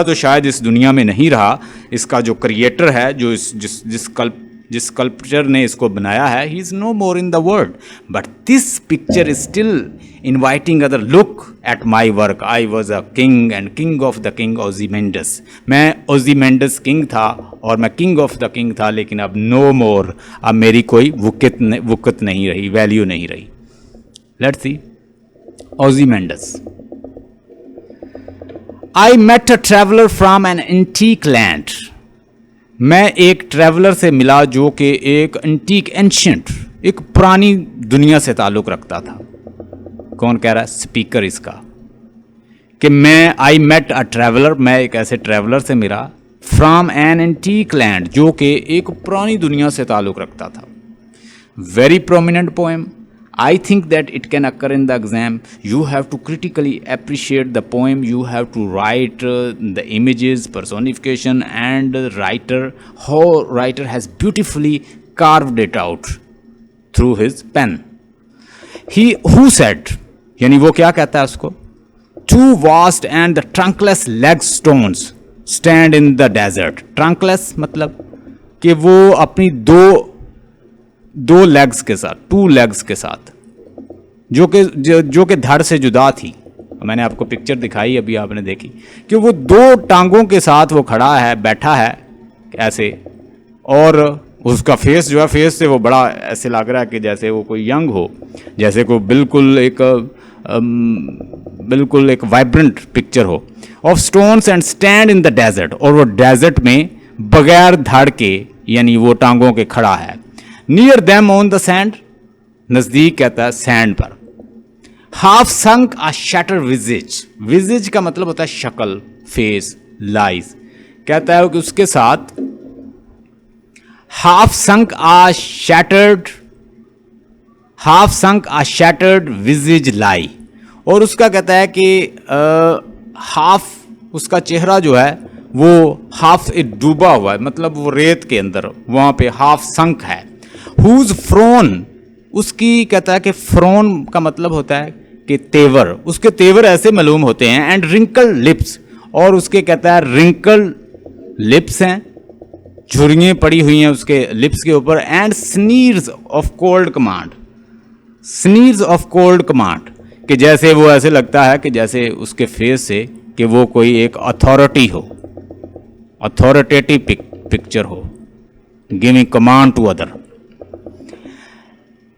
तो शायद इस दुनिया में नहीं रहा। इसका जो क्रिएटर है, जो जिस स्कल्पचर ने इसको बनाया है, he is no more in the world, but this picture is still inviting other look at my work. I was a king and king of the king Ozymandias. मैं ओज़ीमेंडिस किंग था और मैं king of the king था, लेकिन अब no मोर, अब मेरी कोई वुकत नहीं रही, वैल्यू नहीं रही। Let's see Ozymandias. I met a traveler from an antique land. मैं एक ट्रैवलर से मिला जो कि एक एंटीक एंशियंट, एक पुरानी दुनिया से ताल्लुक़ रखता था। कौन कह रहा है? स्पीकर इसका, कि मैं आई मेट अ ट्रैवलर, मैं एक ऐसे ट्रैवलर से मिला, फ्रॉम एन एंटीक लैंड, जो कि एक पुरानी दुनिया से ताल्लुक़ रखता था। Very prominent poem. I think that it can occur in the exam. You have to critically appreciate the poem. You have to write the images, personification, and how writer has beautifully carved it out through his pen. Who said, यानी वो क्या कहता है उसको? Two vast and the trunkless leg stones stand in the desert. Trunkless मतलब कि वो अपनी दो लेग्स के साथ, टू लेग्स के साथ, जो कि धड़ से जुदा थी। मैंने आपको पिक्चर दिखाई, अभी आपने देखी, कि वो दो टांगों के साथ वो खड़ा है, बैठा है ऐसे, और उसका फेस जो है, फेस से वो बड़ा ऐसे लग रहा है कि जैसे वो कोई यंग हो, जैसे कोई बिल्कुल एक वाइब्रेंट पिक्चर हो। Of stones and stand in the desert, और वो डेजर्ट में बगैर धड़ के, यानी वो टांगों के खड़ा है। Near them on the sand, नजदीक कहता है सैंड पर। हाफ संक आ शैटर विजिज, विजिज का मतलब होता है शक्ल, फेस, लाइज। कहता है कि उसके साथ हाफ संक आ शैटर्ड विजिज लाई, और उसका कहता है कि हाफ, उसका चेहरा जो है वो हाफ डूबा हुआ है, मतलब वो रेत के अंदर, वहां पे हाफ संक है। हुज फ्रोन, उसकी कहता है कि फ्रोन का मतलब होता है कि तेवर, उसके तेवर ऐसे मालूम होते हैं। एंड रिंकल लिप्स, और उसके कहता है रिंकल लिप्स हैं, झुर्रियाँ पड़ी हुई हैं उसके लिप्स के ऊपर। And sneers of cold command, sneers of cold command, कि जैसे वो ऐसे लगता है कि जैसे उसके फेस से कि वो कोई एक अथॉरिटी हो, अथॉरिटेटिव पिक्चर हो, giving command to other.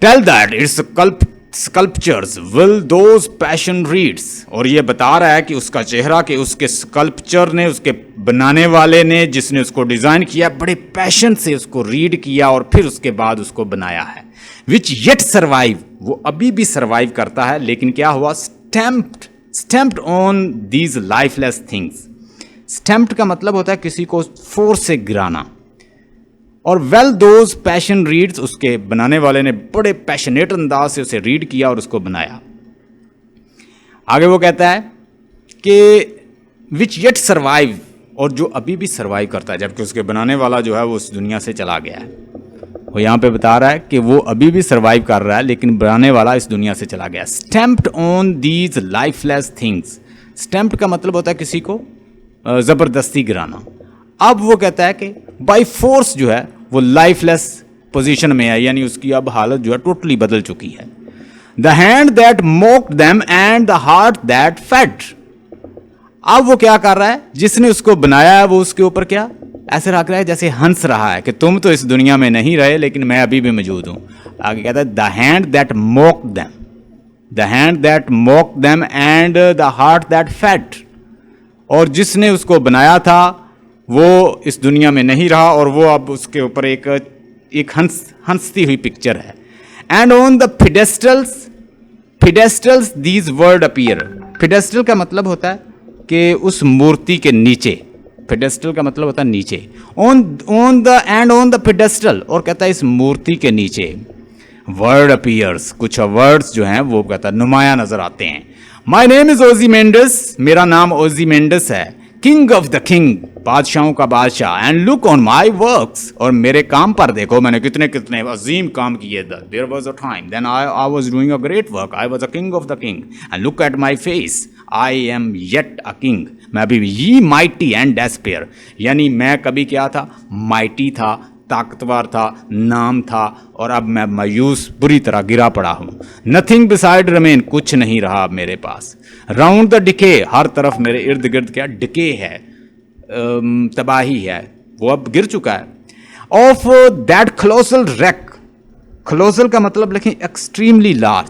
Tell that its sculptures will those passion reads, और ये बता रहा है कि उसका चेहरा, कि उसके स्कल्पचर ने, उसके बनाने वाले ने, जिसने उसको डिज़ाइन किया, बड़े पैशन से उसको रीड किया और फिर उसके बाद उसको बनाया है। विच येट सर्वाइव, वो अभी भी सर्वाइव करता है, लेकिन क्या हुआ? Stamped on these lifeless things. Stamped का मतलब होता है किसी को फोर्स से गिराना। और वेल दोज पैशन रीड्स, उसके बनाने वाले ने बड़े पैशनेट अंदाज से उसे रीड किया और उसको बनाया। आगे वो कहता है कि विच येट सर्वाइव, और जो अभी भी सर्वाइव करता है, जबकि उसके बनाने वाला जो है वो उस दुनिया से चला गया है। वो यहाँ पे बता रहा है कि वो अभी भी सर्वाइव कर रहा है, लेकिन बनाने वाला इस दुनिया से चला गया। Stamped on these lifeless things, stamped का मतलब होता है किसी को ज़बरदस्ती गिराना। अब वो कहता है कि बाई फोर्स जो है वो लाइफलेस पोजीशन में है, यानी उसकी अब हालत जो है टोटली बदल चुकी है। The hand that mocked them and the heart that fed, अब वो क्या कर रहा है? जिसने उसको बनाया है वो उसके ऊपर क्या ऐसे रख रहा है, जैसे हंस रहा है कि तुम तो इस दुनिया में नहीं रहे, लेकिन मैं अभी भी मौजूद हूं। आगे कहता है the hand that mocked them, the hand that mocked them and the heart that fed, और जिसने उसको बनाया था वो इस दुनिया में नहीं रहा, और वो अब उसके ऊपर एक हंसती हुई पिक्चर है। And on the pedestals these word appear, pedestal का मतलब होता है कि उस मूर्ति के नीचे, पिडेस्टल का मतलब होता है नीचे। ऑन द पिडेस्टल, और कहता है इस मूर्ति के नीचे वर्ड अपीयर्स, कुछ वर्ड्स जो हैं वो कहता है नुमाया नजर आते हैं। माई नेम इज ओज़ीमेंडिस, मेरा नाम ओज़ीमेंडिस है। किंग ऑफ द किंग, बादशाहों का बादशाह। And look on my works, और मेरे काम पर देखो मैंने कितने कितने अजीम काम किए। There was a time then I was doing a great work, I was a king of the king. And look at my face, I am yet a king, मैं अभी ये माइटी एंड डेस्पेयर, यानी मैं कभी क्या था, mighty था, ताकतवर था, नाम था, और अब मैं मायूस बुरी तरह गिरा पड़ा हूँ। नथिंग बिसाइड रिमेन, कुछ नहीं रहा अब मेरे पास। राउंड द डिके, हर तरफ मेरे इर्द गिर्द क्या डिके है, तबाही है, वो अब गिर चुका है। Of that colossal rack, colossal का मतलब लिखें एक्सट्रीमली लार्ज,